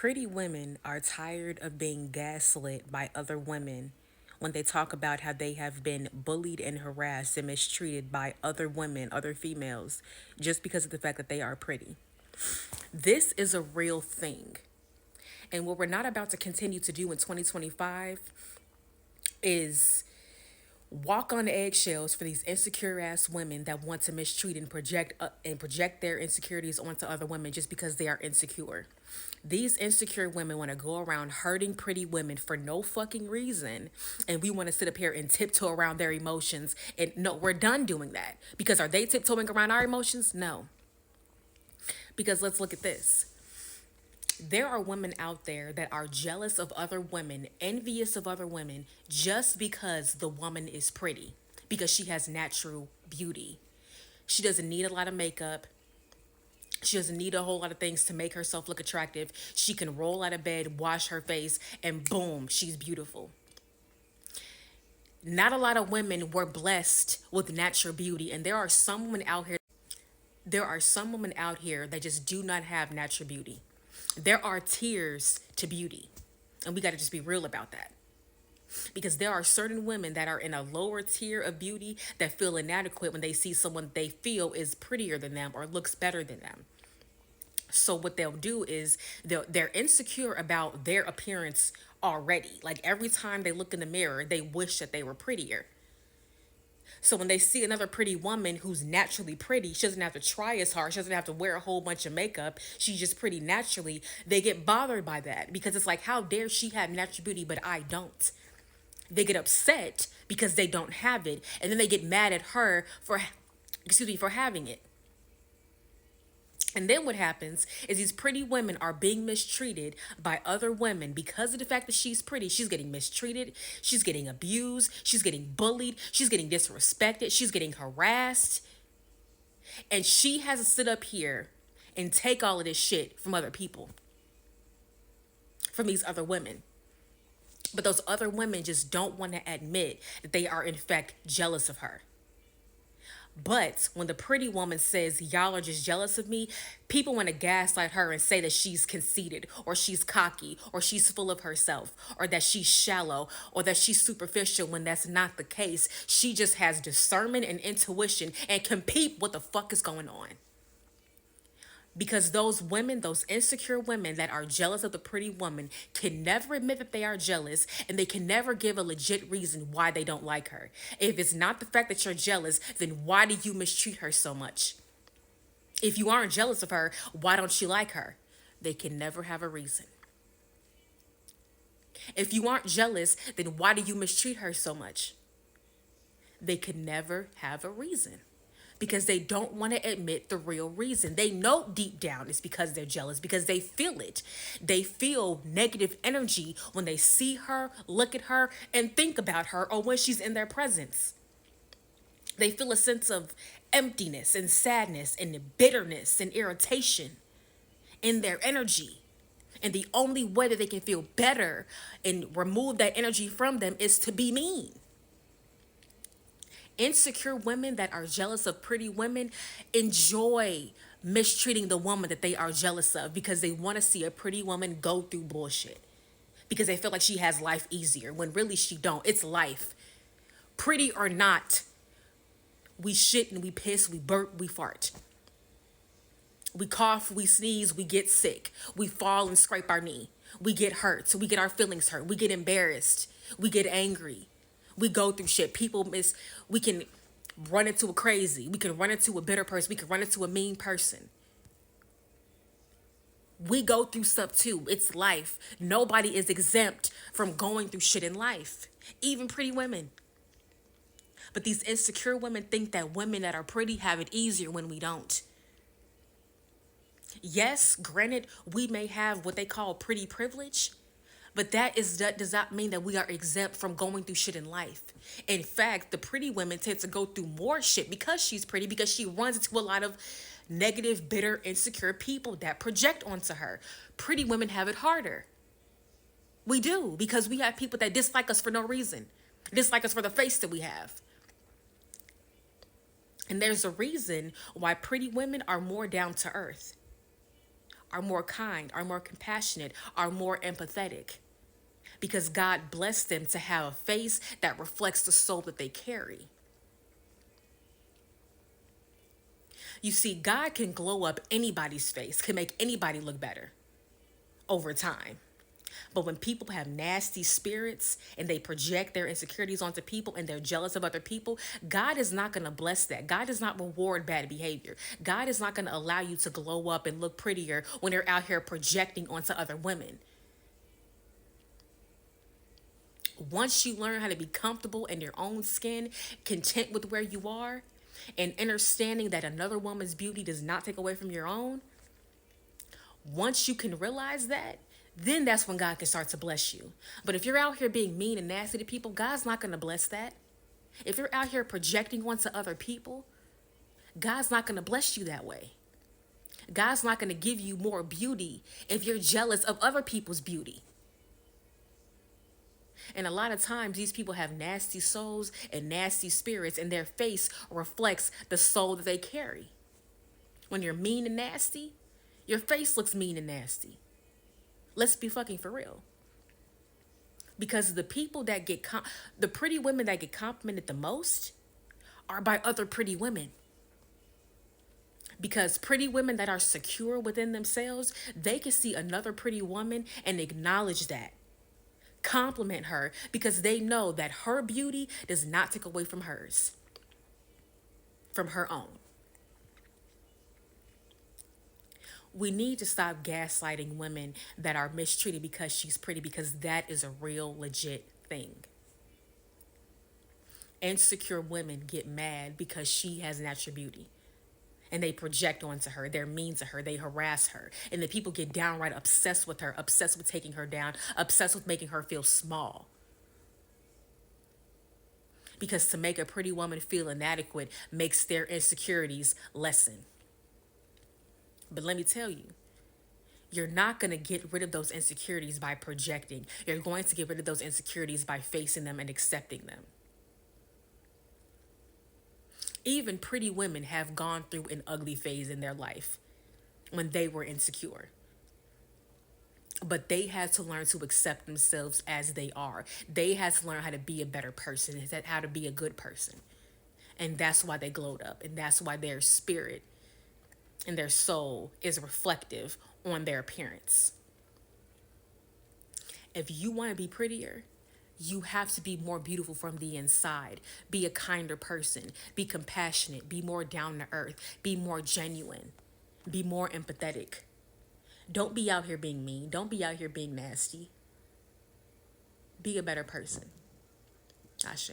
Pretty women are tired of being gaslit by other women when they talk about how they have been bullied and harassed and mistreated by other women, other females, just because of the fact that they are pretty. This is a real thing. And what we're not about to continue to do in 2025 is walk on eggshells for these insecure ass women that want to mistreat and project their insecurities onto other women just because they are insecure. These insecure women want to go around hurting pretty women for no fucking reason, and we want to sit up here and tiptoe around their emotions. And no, we're done doing that. Because are they tiptoeing around our emotions? No. Because let's look at this. There are women out there that are jealous of other women, envious of other women, just because the woman is pretty, because she has natural beauty. She doesn't need a lot of makeup. She doesn't need a whole lot of things to make herself look attractive. She can roll out of bed, wash her face, and boom, she's beautiful. Not a lot of women were blessed with natural beauty, and there are some women out here that just do not have natural beauty. There are tiers to beauty, and we got to just be real about that. Because there are certain women that are in a lower tier of beauty that feel inadequate when they see someone they feel is prettier than them or looks better than them. So what they'll do is they're insecure about their appearance already. Like every time they look in the mirror, they wish that they were prettier. So when they see another pretty woman who's naturally pretty, she doesn't have to try as hard. She doesn't have to wear a whole bunch of makeup. She's just pretty naturally. They get bothered by that because it's like, how dare she have natural beauty, but I don't? They get upset because they don't have it. And then they get mad at her for having it. And then what happens is these pretty women are being mistreated by other women because of the fact that she's pretty. She's getting mistreated. She's getting abused. She's getting bullied. She's getting disrespected. She's getting harassed. And she has to sit up here and take all of this shit from other people, from these other women. But those other women just don't want to admit that they are, in fact, jealous of her. But when the pretty woman says, y'all are just jealous of me, people want to gaslight her and say that she's conceited or she's cocky or she's full of herself or that she's shallow or that she's superficial when that's not the case. She just has discernment and intuition and can peep what the fuck is going on. Because those women, those insecure women that are jealous of the pretty woman, can never admit that they are jealous and they can never give a legit reason why they don't like her. If it's not the fact that you're jealous, then why do you mistreat her so much? If you aren't jealous of her, why don't you like her? They can never have a reason. If you aren't jealous, then why do you mistreat her so much? They can never have a reason because they don't want to admit the real reason. They know deep down it's because they're jealous, because they feel it. They feel negative energy when they see her, look at her, and think about her, or when she's in their presence. They feel a sense of emptiness and sadness and bitterness and irritation in their energy. And the only way that they can feel better and remove that energy from them is to be mean. Insecure women that are jealous of pretty women enjoy mistreating the woman that they are jealous of because they want to see a pretty woman go through bullshit. Because they feel like she has life easier when really she don't. It's life. Pretty or not, we shit and we piss, we burp, we fart. We cough, we sneeze, we get sick. We fall and scrape our knee. We get hurt, so we get our feelings hurt. We get embarrassed. We get angry. We go through shit. We can run into a crazy. We can run into a bitter person. We can run into a mean person. We go through stuff too. It's life. Nobody is exempt from going through shit in life, even pretty women. But these insecure women think that women that are pretty have it easier when we don't. Yes, granted, we may have what they call pretty privilege, but that does not mean that we are exempt from going through shit in life. In fact, the pretty women tend to go through more shit because she's pretty, because she runs into a lot of negative, bitter, insecure people that project onto her. Pretty women have it harder. We do, because we have people that dislike us for no reason, dislike us for the face that we have. And there's a reason why pretty women are more down to earth. are more kind, are more compassionate, are more empathetic, because God blessed them to have a face that reflects the soul that they carry. You see, God can glow up anybody's face, can make anybody look better over time. But when people have nasty spirits and they project their insecurities onto people and they're jealous of other people, God is not going to bless that. God does not reward bad behavior. God is not going to allow you to glow up and look prettier when you're out here projecting onto other women. Once you learn how to be comfortable in your own skin, content with where you are, and understanding that another woman's beauty does not take away from your own, once you can realize that, then that's when God can start to bless you. But if you're out here being mean and nasty to people, God's not going to bless that. If you're out here projecting onto other people, God's not going to bless you that way. God's not going to give you more beauty if you're jealous of other people's beauty. And a lot of times, these people have nasty souls and nasty spirits, and their face reflects the soul that they carry. When you're mean and nasty, your face looks mean and nasty. Let's be fucking for real. Because the people that get, the pretty women that get complimented the most are by other pretty women. Because pretty women that are secure within themselves, they can see another pretty woman and acknowledge that. Compliment her because they know that her beauty does not take away from hers, from her own. We need to stop gaslighting women that are mistreated because she's pretty, because that is a real legit thing. Insecure women get mad because she has natural beauty and they project onto her. They're mean to her. They harass her. And the people get downright obsessed with her, obsessed with taking her down, obsessed with making her feel small. Because to make a pretty woman feel inadequate makes their insecurities lessen. But let me tell you, you're not going to get rid of those insecurities by projecting. You're going to get rid of those insecurities by facing them and accepting them. Even pretty women have gone through an ugly phase in their life when they were insecure. But they had to learn to accept themselves as they are. They had to learn how to be a better person, how to be a good person. And that's why they glowed up. And that's why their spirit and their soul is reflective on their appearance. If you want to be prettier, you have to be more beautiful from the inside. Be a kinder person. Be compassionate. Be more down to earth. Be more genuine. Be more empathetic. Don't be out here being mean. Don't be out here being nasty. Be a better person. Ashe.